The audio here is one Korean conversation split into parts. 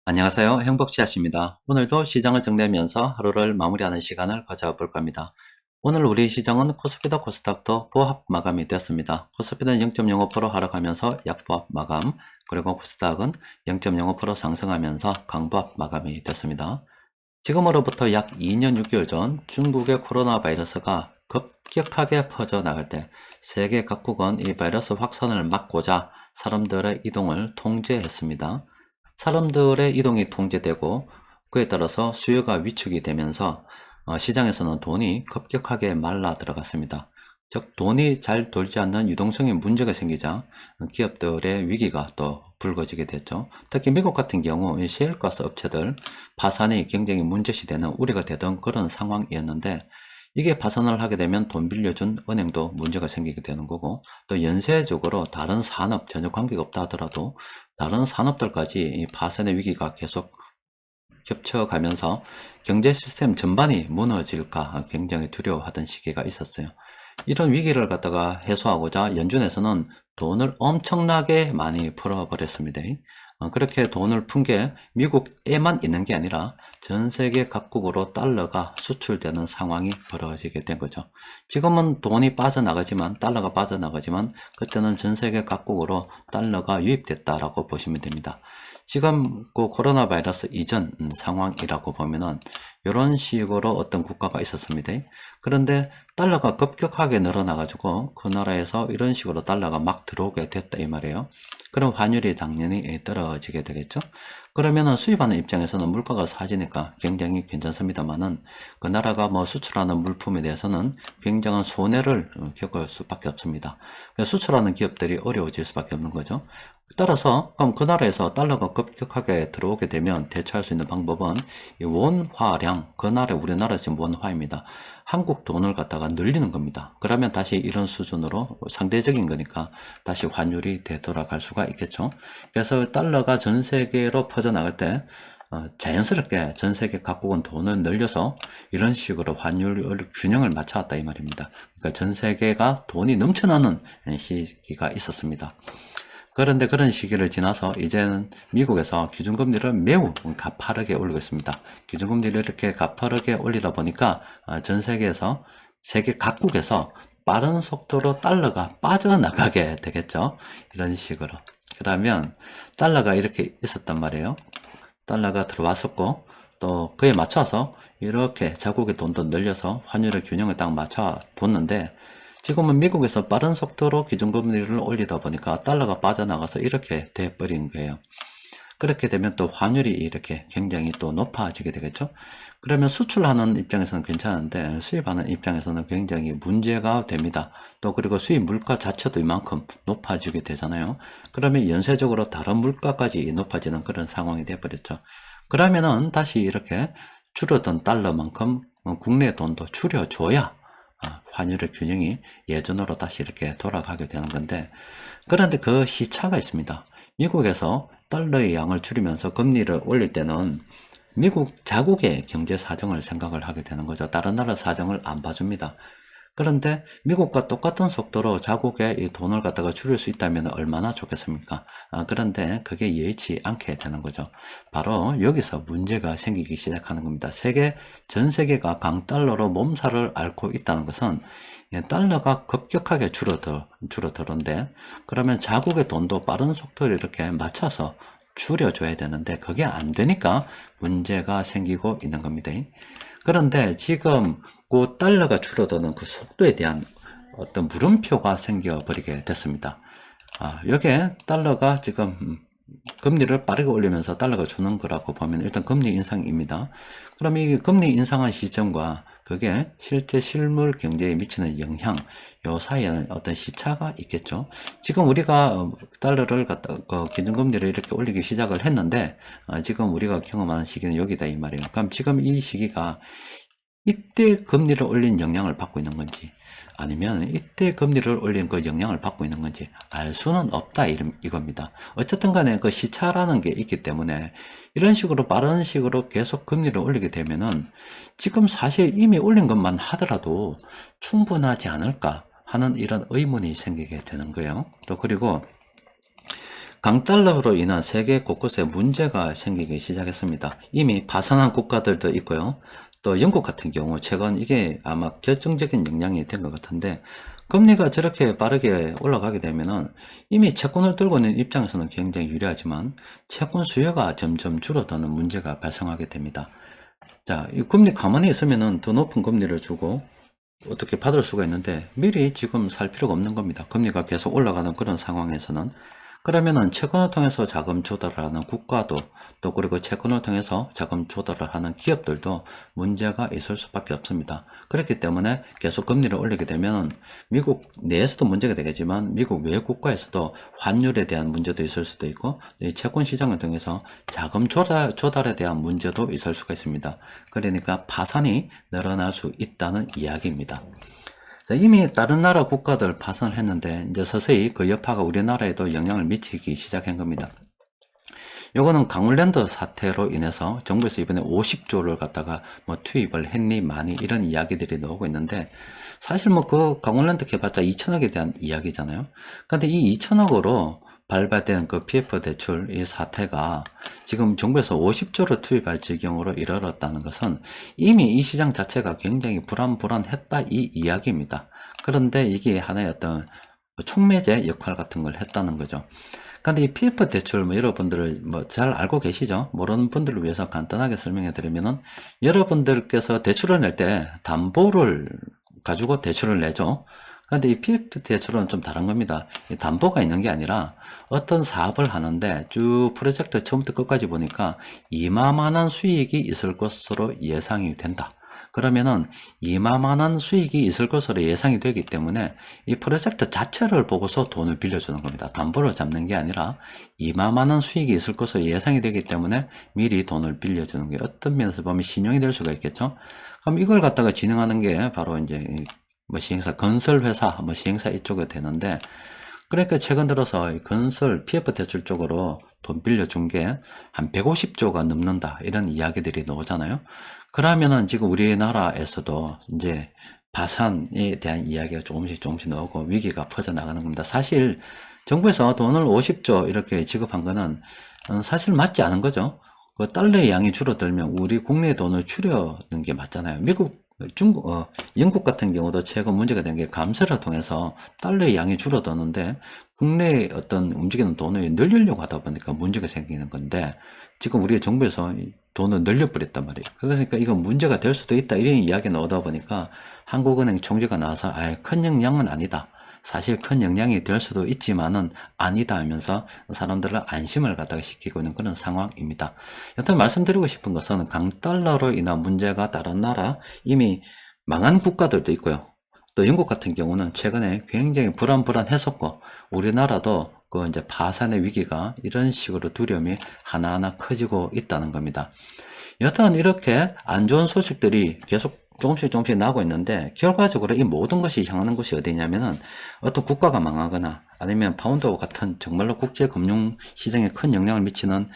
안녕하세요. 행복씨앗입니다. 오늘도 시장을 정리하면서 하루를 마무리하는 시간을 가져볼 겁니다. 오늘 우리 시장은 코스피도 코스닥도 보합 마감이 되었습니다. 코스피는 0.05% 하락하면서 약보합 마감, 그리고 코스닥은 0.05% 상승하면서 강보합 마감이 되었습니다. 지금으로부터 약 2년 6개월 전 중국의 코로나 바이러스가 급격하게 퍼져나갈 때 세계 각국은 이 바이러스 확산을 막고자 사람들의 이동을 통제했습니다. 사람들의 이동이 통제되고 그에 따라서 수요가 위축이 되면서 시장에서는 돈이 급격하게 말라 들어갔습니다. 즉 돈이 잘 돌지 않는 유동성에 문제가 생기자 기업들의 위기가 또 불거지게 됐죠. 특히 미국 같은 경우 이 셰일가스 업체들 파산이 굉장히 문제시되는 우려가 되던 그런 상황이었는데, 이게 파산을 하게 되면 돈 빌려준 은행도 문제가 생기게 되는 거고, 또 연쇄적으로 다른 산업 전혀 관계가 없다 하더라도 다른 산업들까지 이 파산의 위기가 계속 겹쳐가면서 경제 시스템 전반이 무너질까 굉장히 두려워하던 시기가 있었어요. 이런 위기를 갖다가 해소하고자 연준에서는 돈을 엄청나게 많이 풀어버렸습니다. 그렇게 돈을 푼 게 미국에만 있는 게 아니라 전 세계 각국으로 달러가 수출되는 상황이 벌어지게 된 거죠. 지금은 돈이 빠져나가지만, 달러가 빠져나가지만, 그때는 전 세계 각국으로 달러가 유입됐다라고 보시면 됩니다. 지금 그 코로나 바이러스 이전 상황이라고 보면은 이런 식으로 어떤 국가가 있었습니다. 그런데 달러가 급격하게 늘어나가지고 그 나라에서 이런 식으로 달러가 막 들어오게 됐다 이 말이에요. 그럼 환율이 당연히 떨어지게 되겠죠. 그러면은 수입하는 입장에서는 물가가 싸지니까 굉장히 괜찮습니다만은, 그 나라가 뭐 수출하는 물품에 대해서는 굉장한 손해를 겪을 수밖에 없습니다. 수출하는 기업들이 어려워질 수밖에 없는 거죠. 따라서 그럼 그 나라에서 달러가 급격하게 들어오게 되면 대처할 수 있는 방법은 이 원화량, 그 나라, 우리나라 지금 원화입니다. 한국 돈을 갖다가 늘리는 겁니다. 그러면 다시 이런 수준으로 상대적인 거니까 다시 환율이 되돌아갈 수가 있겠죠. 그래서 달러가 전 세계로 퍼져나갈 때 자연스럽게 전 세계 각국은 돈을 늘려서 이런 식으로 환율 균형을 맞춰왔다 이 말입니다. 그러니까 전 세계가 돈이 넘쳐나는 시기가 있었습니다. 그런데 그런 시기를 지나서 이제는 미국에서 기준금리를 매우 가파르게 올리고 있습니다. 기준금리를 이렇게 가파르게 올리다 보니까 전 세계에서, 세계 각국에서 빠른 속도로 달러가 빠져나가게 되겠죠. 이런 식으로. 그러면 달러가 이렇게 있었단 말이에요. 달러가 들어왔었고, 또 그에 맞춰서 이렇게 자국의 돈도 늘려서 환율의 균형을 딱 맞춰 뒀는데, 지금은 미국에서 빠른 속도로 기준금리를 올리다 보니까 달러가 빠져나가서 이렇게 돼버린 거예요. 그렇게 되면 또 환율이 이렇게 굉장히 또 높아지게 되겠죠. 그러면 수출하는 입장에서는 괜찮은데 수입하는 입장에서는 굉장히 문제가 됩니다. 또 그리고 수입 물가 자체도 이만큼 높아지게 되잖아요. 그러면 연쇄적으로 다른 물가까지 높아지는 그런 상황이 돼버렸죠. 그러면은 다시 이렇게 줄어든 달러만큼 국내 돈도 줄여줘야 환율의 균형이 예전으로 다시 이렇게 돌아가게 되는 건데, 그런데 그 시차가 있습니다. 미국에서 달러의 양을 줄이면서 금리를 올릴 때는 미국 자국의 경제 사정을 생각을 하게 되는 거죠. 다른 나라 사정을 안 봐줍니다. 그런데 미국과 똑같은 속도로 자국의 이 돈을 갖다가 줄일 수 있다면 얼마나 좋겠습니까? 그런데 그게 예의치 않게 되는 거죠. 바로 여기서 문제가 생기기 시작하는 겁니다. 전 세계가 강달러로 몸살을 앓고 있다는 것은 달러가 급격하게 줄어드는데, 그러면 자국의 돈도 빠른 속도를 이렇게 맞춰서 줄여줘야 되는데 그게 안 되니까 문제가 생기고 있는 겁니다. 그런데 지금 그 달러가 줄어드는 그 속도에 대한 어떤 물음표가 생겨버리게 됐습니다. 이게 달러가 지금 금리를 빠르게 올리면서 달러가 주는 거라고 보면 일단 금리 인상입니다. 그럼 이 금리 인상한 시점과 그게 실제 실물 경제에 미치는 영향, 요 사이에는 어떤 시차가 있겠죠. 지금 우리가 달러를 갖다 기준금리를 이렇게 올리기 시작을 했는데, 지금 우리가 경험하는 시기는 여기다 이 말이에요. 그럼 지금 이 시기가 이때 금리를 올린 영향을 받고 있는 건지, 아니면 이때 금리를 올린 그 영향을 받고 있는 건지 알 수는 없다 이겁니다. 어쨌든 간에 그 시차라는 게 있기 때문에 이런 식으로 빠른 식으로 계속 금리를 올리게 되면은 지금 사실 이미 올린 것만 하더라도 충분하지 않을까 하는 이런 의문이 생기게 되는 거예요. 또 그리고 강달러로 인한 세계 곳곳에 문제가 생기기 시작했습니다. 이미 파산한 국가들도 있고요. 또 영국 같은 경우 최근 이게 아마 결정적인 영향이 된 것 같은데, 금리가 저렇게 빠르게 올라가게 되면은 이미 채권을 들고 있는 입장에서는 굉장히 유리하지만 채권 수요가 점점 줄어드는 문제가 발생하게 됩니다. 자, 이 금리 가만히 있으면은 더 높은 금리를 주고 어떻게 받을 수가 있는데 미리 지금 살 필요가 없는 겁니다. 금리가 계속 올라가는 그런 상황에서는. 그러면은 채권을 통해서 자금 조달을 하는 국가도, 또 그리고 채권을 통해서 자금 조달을 하는 기업들도 문제가 있을 수밖에 없습니다. 그렇기 때문에 계속 금리를 올리게 되면 미국 내에서도 문제가 되겠지만 미국 외 국가에서도 환율에 대한 문제도 있을 수도 있고, 이 채권 시장을 통해서 자금 조달에 대한 문제도 있을 수가 있습니다. 그러니까 파산이 늘어날 수 있다는 이야기입니다. 자, 이미 다른 나라 국가들 파산을 했는데 이제 서서히 그 여파가 우리나라에도 영향을 미치기 시작한 겁니다. 요거는 강원랜드 사태로 인해서 정부에서 이번에 50조를 갖다가 뭐 투입을 했니 많이 이런 이야기들이 나오고 있는데, 사실 뭐 그 강원랜드 개발자 2천억에 대한 이야기잖아요. 근데 이 2천억으로 발발된 그 PF 대출 이 사태가 지금 정부에서 50조를 투입할 지경으로 이르렀다는 것은 이미 이 시장 자체가 굉장히 불안했다 이 이야기입니다. 그런데 이게 하나의 어떤 촉매제 역할 같은 걸 했다는 거죠. 근데 이 PF 대출 뭐 여러분들 뭐 잘 알고 계시죠? 모르는 분들을 위해서 간단하게 설명해 드리면은, 여러분들께서 대출을 낼 때 담보를 가지고 대출을 내죠. 근데 이 PF 대출은 좀 다른 겁니다. 이 담보가 있는 게 아니라 어떤 사업을 하는데 쭉 프로젝트 처음부터 끝까지 보니까 이마만한 수익이 있을 것으로 예상이 된다. 그러면은 이마만한 수익이 있을 것으로 예상이 되기 때문에 이 프로젝트 자체를 보고서 돈을 빌려주는 겁니다. 담보를 잡는 게 아니라 이마만한 수익이 있을 것으로 예상이 되기 때문에 미리 돈을 빌려주는 게 어떤 면에서 보면 신용이 될 수가 있겠죠. 그럼 이걸 갖다가 진행하는 게 바로 이제 뭐 시행사, 건설회사, 뭐 시행사 이쪽에 되는데, 그러니까 최근 들어서 건설 PF 대출 쪽으로 돈 빌려준 게 한 150조가 넘는다 이런 이야기들이 나오잖아요. 그러면은 지금 우리나라에서도 이제 파산에 대한 이야기가 조금씩 나오고 위기가 퍼져나가는 겁니다. 사실 정부에서 돈을 50조 이렇게 지급한 거는 사실 맞지 않은 거죠. 그 달러의 양이 줄어들면 우리 국내 돈을 줄여는 게 맞잖아요. 영국 같은 경우도 최근 문제가 된 게 감세를 통해서 달러의 양이 줄어드는데 국내에 어떤 움직이는 돈을 늘리려고 하다 보니까 문제가 생기는 건데, 지금 우리 정부에서 돈을 늘려버렸단 말이에요. 그러니까 이건 문제가 될 수도 있다 이런 이야기 나오다 보니까 한국은행 총재가 나와서 큰 영향은 아니다. 사실 큰 영향이 될 수도 있지만은 아니다 하면서 사람들을 안심을 갖다가 시키고 있는 그런 상황입니다. 여튼 말씀드리고 싶은 것은 강달러로 인한 문제가 다른 나라 이미 망한 국가들도 있고요. 또 영국 같은 경우는 최근에 굉장히 불안했었고, 우리나라도 그 이제 파산의 위기가 이런 식으로 두려움이 하나하나 커지고 있다는 겁니다. 여튼 이렇게 안 좋은 소식들이 계속 조금씩 나고 있는데, 결과적으로 이 모든 것이 향하는 곳이 어디냐면은 어떤 국가가 망하거나 아니면 파운드 같은 정말로 국제 금융 시장에 큰 영향을 미치는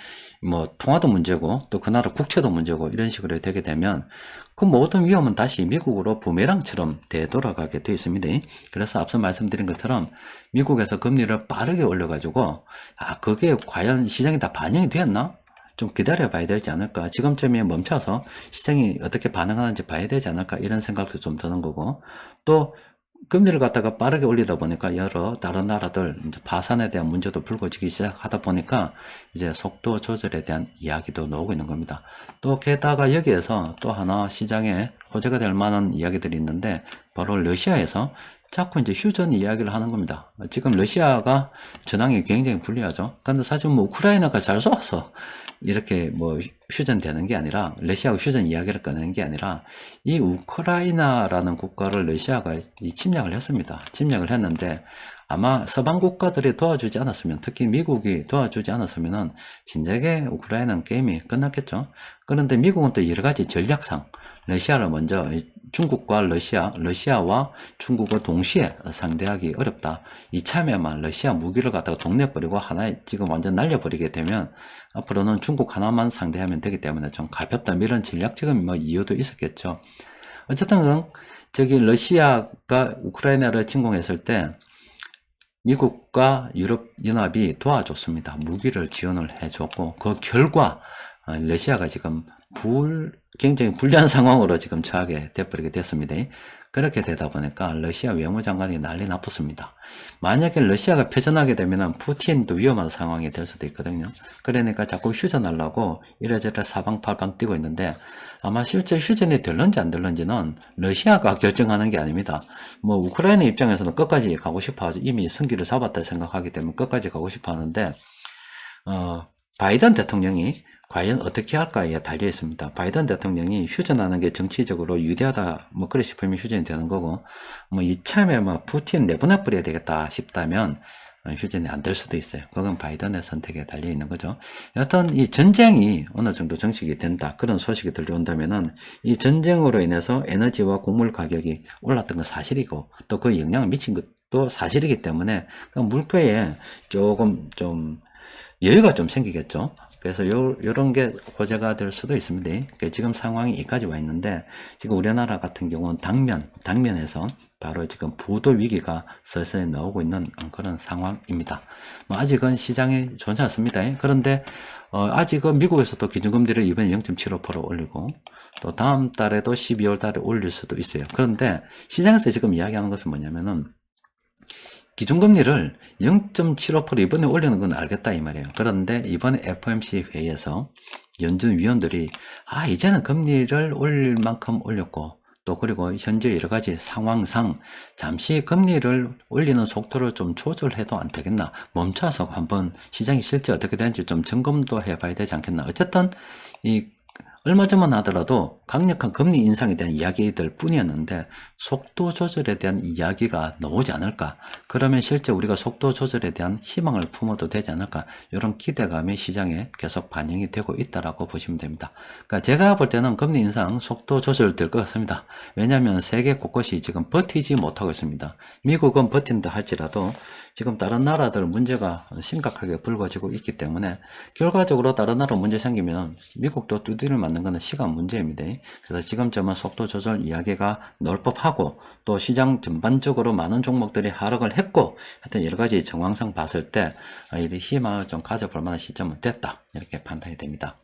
뭐 통화도 문제고 또 그 나라 국채도 문제고 이런 식으로 되게 되면 그 모든 위험은 다시 미국으로 부메랑처럼 되돌아가게 되어 있습니다. 그래서 앞서 말씀드린 것처럼 미국에서 금리를 빠르게 올려가지고 그게 과연 시장에 다 반영이 되었나? 좀 기다려 봐야 되지 않을까. 지금쯤에 멈춰서 시장이 어떻게 반응하는지 봐야 되지 않을까 이런 생각도 좀 드는 거고, 또 금리를 갖다가 빠르게 올리다 보니까 여러 다른 나라들 이제 파산에 대한 문제도 불거지기 시작하다 보니까 이제 속도 조절에 대한 이야기도 나오고 있는 겁니다. 또 게다가 여기에서 또 하나 시장에 호재가 될 만한 이야기들이 있는데, 바로 러시아에서 자꾸 이제 휴전 이야기를 하는 겁니다. 지금 러시아가 전황이 굉장히 불리하죠. 근데 사실 뭐 우크라이나가 잘 쏘아서 이렇게 뭐 휴전되는 게 아니라, 러시아가 휴전 이야기를 꺼내는 게 아니라 이 우크라이나라는 국가를 러시아가 침략을 했습니다. 침략을 했는데 아마 서방 국가들이 도와주지 않았으면, 특히 미국이 도와주지 않았으면은 진작에 우크라이나는 게임이 끝났겠죠. 그런데 미국은 또 여러 가지 전략상 러시아를 먼저, 중국과 러시아와 중국을 동시에 상대하기 어렵다. 이참에만 러시아 무기를 갖다가 동내버리고 하나에 지금 완전 날려버리게 되면 앞으로는 중국 하나만 상대하면 되기 때문에 좀 가볍다. 이런 전략적인 뭐 이유도 있었겠죠. 어쨌든 저기 러시아가 우크라이나를 침공했을 때 미국과 유럽연합이 도와줬습니다. 무기를 지원을 해줬고 그 결과 러시아가 지금 굉장히 불리한 상황으로 지금 처하게 돼버리게 됐습니다. 그렇게 되다 보니까 러시아 외무장관이 난리 나쁘습니다. 만약에 러시아가 패전하게 되면 푸틴도 위험한 상황이 될 수도 있거든요. 그러니까 자꾸 휴전하려고 이래저래 사방팔방 뛰고 있는데 아마 실제 휴전이 될런지 안 될런지는 러시아가 결정하는 게 아닙니다. 뭐 우크라이나 입장에서는 끝까지 가고 싶어 하죠. 이미 승기를 잡았다 생각하기 때문에 끝까지 가고 싶어 하는데 바이든 대통령이 과연 어떻게 할까에 달려 있습니다. 바이든 대통령이 휴전하는 게 정치적으로 유리하다, 뭐, 그래 싶으면 휴전이 되는 거고, 뭐, 이참에 뭐, 푸틴 내보내버려야 되겠다 싶다면, 휴전이 안 될 수도 있어요. 그건 바이든의 선택에 달려 있는 거죠. 여하튼, 이 전쟁이 어느 정도 정식이 된다, 그런 소식이 들려온다면은, 이 전쟁으로 인해서 에너지와 곡물 가격이 올랐던 건 사실이고, 또 그 영향을 미친 것도 사실이기 때문에, 그 물가에 조금 좀, 여유가 좀 생기겠죠. 그래서 요런 게 호재가 될 수도 있습니다. 그러니까 지금 상황이 여기까지 와 있는데, 지금 우리나라 같은 경우는 당면에서 바로 지금 부도 위기가 슬슬 나오고 있는 그런 상황입니다. 뭐 아직은 시장이 좋지 않습니다. 그런데, 아직은 미국에서도 기준금리를 이번에 0.75% 올리고, 또 다음 달에도 12월 달에 올릴 수도 있어요. 그런데 시장에서 지금 이야기하는 것은 뭐냐면은, 기준금리를 0.75% 이번에 올리는 건 알겠다 이 말이에요. 그런데 이번에 FOMC 회의에서 연준 위원들이 이제는 금리를 올릴 만큼 올렸고 또 그리고 현재 여러 가지 상황상 잠시 금리를 올리는 속도를 좀 조절해도 안 되겠나, 멈춰서 한번 시장이 실제 어떻게 되는지 좀 점검도 해봐야 되지 않겠나. 어쨌든 이 얼마 전만 하더라도 강력한 금리 인상에 대한 이야기들 뿐이었는데 속도 조절에 대한 이야기가 나오지 않을까. 그러면 실제 우리가 속도 조절에 대한 희망을 품어도 되지 않을까. 이런 기대감이 시장에 계속 반영이 되고 있다라고 보시면 됩니다. 그러니까 제가 볼 때는 금리 인상 속도 조절 될 것 같습니다. 왜냐하면 세계 곳곳이 지금 버티지 못하고 있습니다. 미국은 버틴다 할지라도 지금 다른 나라들 문제가 심각하게 불거지고 있기 때문에 결과적으로 다른 나라 문제 생기면 미국도 두드려 맞는 것은 시간 문제입니다. 그래서 지금쯤은 속도 조절 이야기가 나올 법하고 또 시장 전반적으로 많은 종목들이 하락을 했고 하여튼 여러 가지 정황상 봤을 때 이 희망을 좀 가져볼 만한 시점은 됐다, 이렇게 판단이 됩니다.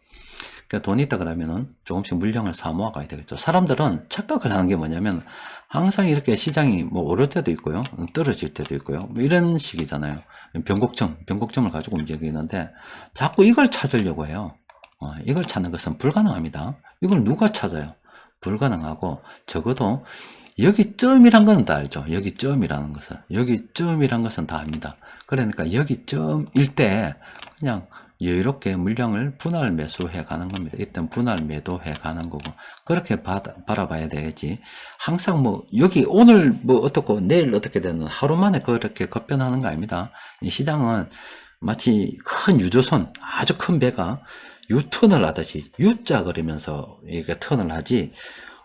그러니까 돈이 있다 그러면은 조금씩 물량을 사모아 가야 되겠죠. 사람들은 착각을 하는 게 뭐냐면 항상 이렇게 시장이 뭐 오를 때도 있고요, 떨어질 때도 있고요, 뭐 이런 식이잖아요. 변곡점을 가지고 움직이는데 자꾸 이걸 찾으려고 해요. 이걸 찾는 것은 불가능합니다. 이걸 누가 찾아요? 불가능하고 적어도 여기점이란 건 다 알죠. 여기점이라는 것은, 여기점이란 것은 다 압니다. 그러니까 여기점일 때 그냥 여유롭게 물량을 분할 매수해 가는 겁니다. 일단 분할 매도해 가는 거고, 그렇게 바라봐야 되겠지. 항상 뭐 여기 오늘 뭐 어떻고 내일 어떻게 되는 하루 만에 그렇게 급변하는 거 아닙니다. 이 시장은 마치 큰 유조선, 아주 큰 배가 유턴을 하듯이 U자 그리면서 이게 턴을 하지,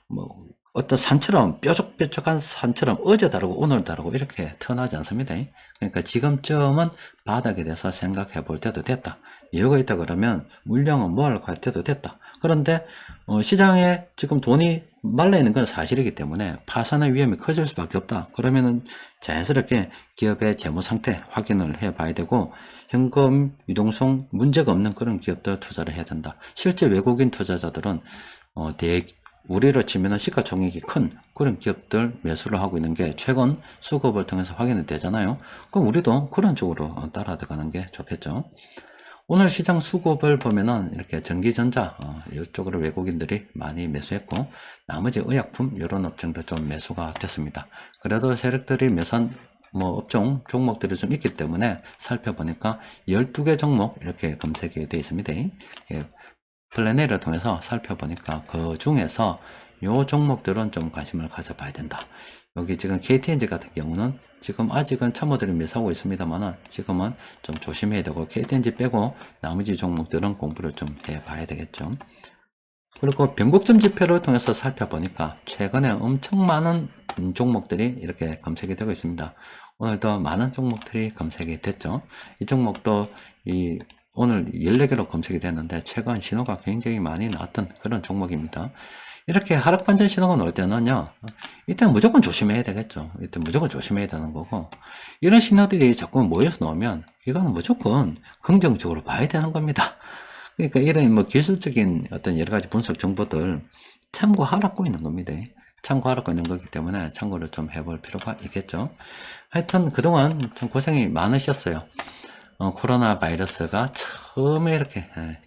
뭐 어떤 산처럼 뾰족뾰족한 산처럼 어제 다르고 오늘 다르고 이렇게 턴하지 않습니다. 그러니까 지금쯤은 바닥에 대해서 생각해 볼 때도 됐다. 여유가 있다 그러면 물량은 모아갈 때도 됐다. 그런데 시장에 지금 돈이 말라있는 건 사실이기 때문에 파산의 위험이 커질 수밖에 없다. 그러면은 자연스럽게 기업의 재무 상태 확인을 해 봐야 되고, 현금 유동성 문제가 없는 그런 기업들 투자를 해야 된다. 실제 외국인 투자자들은 우리로 치면 시가총액이 큰 그런 기업들 매수를 하고 있는 게 최근 수급을 통해서 확인이 되잖아요. 그럼 우리도 그런 쪽으로 따라 들어가는 게 좋겠죠. 오늘 시장 수급을 보면은 이렇게 전기전자 이쪽으로 외국인들이 많이 매수했고, 나머지 의약품 이런 업종들 좀 매수가 됐습니다. 그래도 세력들이 매수한 뭐 업종 종목들이 좀 있기 때문에 살펴보니까 12개 종목 이렇게 검색이 되어 있습니다. 플래너를 통해서 살펴보니까 그 중에서 요 종목들은 좀 관심을 가져봐야 된다. 여기 지금 KTNG 같은 경우는 지금 아직은 참모들이 매수하고 있습니다만 지금은 좀 조심해야 되고, KTNG 빼고 나머지 종목들은 공부를 좀 해봐야 되겠죠. 그리고 변곡점 지표를 통해서 살펴보니까 최근에 엄청 많은 종목들이 이렇게 검색이 되고 있습니다. 오늘도 많은 종목들이 검색이 됐죠. 이 종목도 오늘 14개로 검색이 됐는데 최근 신호가 굉장히 많이 나왔던 그런 종목입니다. 이렇게 하락 반전 신호가 나올 때는요, 이때 무조건 조심해야 되겠죠. 이때 무조건 조심해야 되는 거고, 이런 신호들이 자꾸 모여서 나오면, 이거는 무조건 긍정적으로 봐야 되는 겁니다. 그러니까 이런 뭐 기술적인 어떤 여러 가지 분석 정보들 참고하라고 있는 겁니다. 참고하라고 있는 거기 때문에 참고를 좀 해볼 필요가 있겠죠. 하여튼 그동안 좀 고생이 많으셨어요. 코로나 바이러스가 처음에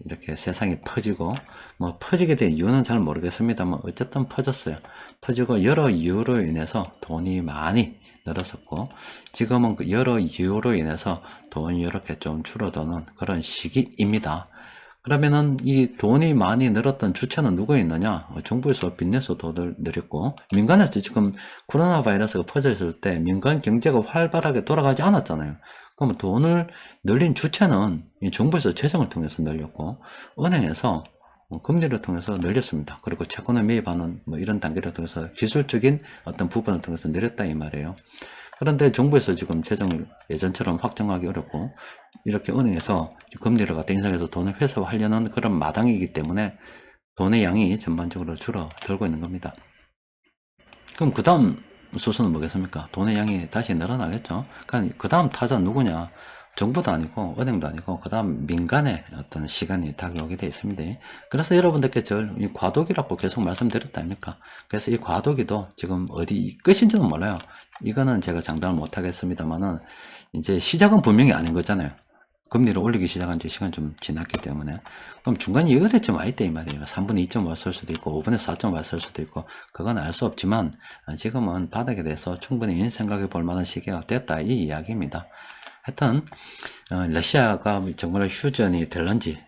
이렇게 세상에 퍼지고, 뭐, 퍼지게 된 이유는 잘 모르겠습니다만, 어쨌든 퍼졌어요. 퍼지고, 여러 이유로 인해서 돈이 많이 늘었었고, 지금은 그 여러 이유로 인해서 돈이 이렇게 좀 줄어드는 그런 시기입니다. 그러면은 이 돈이 많이 늘었던 주체는 누가 있느냐? 정부에서 빚내서 돈을 늘렸고, 민간에서 지금 코로나 바이러스가 퍼졌을 때 민간 경제가 활발하게 돌아가지 않았잖아요. 그러면 돈을 늘린 주체는 이 정부에서 재정을 통해서 늘렸고, 은행에서 금리를 통해서 늘렸습니다. 그리고 채권을 매입하는 뭐 이런 단계를 통해서 기술적인 어떤 부분을 통해서 늘렸다 이 말이에요. 그런데 정부에서 지금 재정을 예전처럼 확정하기 어렵고, 이렇게 은행에서 금리를 갖다 인상해서 돈을 회수하려는 그런 마당이기 때문에 돈의 양이 전반적으로 줄어들고 있는 겁니다. 그럼 그 다음 수순은 뭐겠습니까? 돈의 양이 다시 늘어나겠죠. 그러니까 그 다음 타자는 누구냐? 정부도 아니고 은행도 아니고 그 다음 민간의 어떤 시간이 다가오게 되어 있습니다. 그래서 여러분들께 이 과도기라고 계속 말씀드렸다니까. 그래서 이 과도기도 지금 어디 끝인지는 몰라요. 이거는 제가 장담을 못 하겠습니다만은 이제 시작은 분명히 아닌 거잖아요. 금리를 올리기 시작한 지 시간이 좀 지났기 때문에. 그럼 중간에 어디쯤 와 있다 이 말이에요. 3분의 2점 왔을 수도 있고 5분의 4점 왔을 수도 있고 그건 알 수 없지만 지금은 바닥에 대해서 충분히 생각해 볼 만한 시기가 됐다 이 이야기입니다. 하여튼 러시아가 정말 휴전이 될런지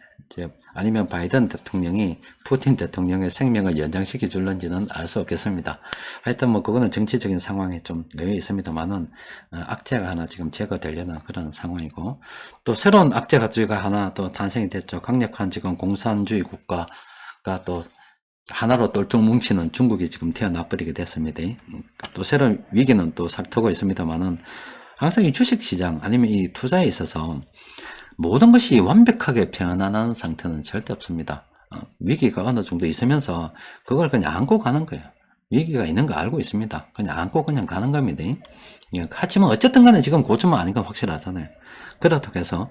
아니면 바이든 대통령이 푸틴 대통령의 생명을 연장시켜 줄런지는 알 수 없겠습니다. 하여튼 뭐 그거는 정치적인 상황에 좀 놓여 있습니다만은 악재가 하나 지금 제거되려는 그런 상황이고, 또 새로운 악재가 하나 또 탄생이 됐죠. 강력한 지금 공산주의 국가가 또 하나로 똘똘 뭉치는 중국이 지금 태어나 버리게 됐습니다. 또 새로운 위기는 또 삭트고 있습니다만은 항상 이 주식시장 아니면 이 투자에 있어서 모든 것이 완벽하게 편안한 상태는 절대 없습니다. 위기가 어느 정도 있으면서 그걸 그냥 안고 가는 거예요. 위기가 있는 거 알고 있습니다. 그냥 안고 그냥 가는 겁니다. 하지만 어쨌든 간에 지금 고점은 아닌 건 확실하잖아요. 그렇다고 해서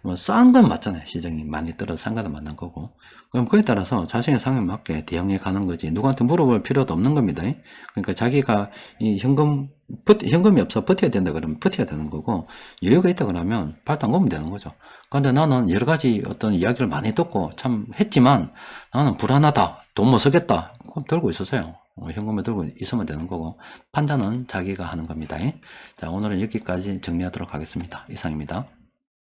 뭐 싼 건 맞잖아요. 시장이 많이 떨어져 싼 거는 맞는 거고. 그럼 그에 따라서 자신의 상황에 맞게 대응해 가는 거지 누구한테 물어볼 필요도 없는 겁니다. 그러니까 자기가 이 현금이 없어 버텨야 된다 그러면 버텨야 되는 거고, 여유가 있다 그러면 발도 안 걸면 되는 거죠. 그런데 나는 여러 가지 어떤 이야기를 많이 듣고 참 했지만 나는 불안하다, 돈 못 쓰겠다, 그럼 들고 있었어요. 현금을 들고 있으면 되는 거고, 판단은 자기가 하는 겁니다. 자, 오늘은 여기까지 정리하도록 하겠습니다. 이상입니다.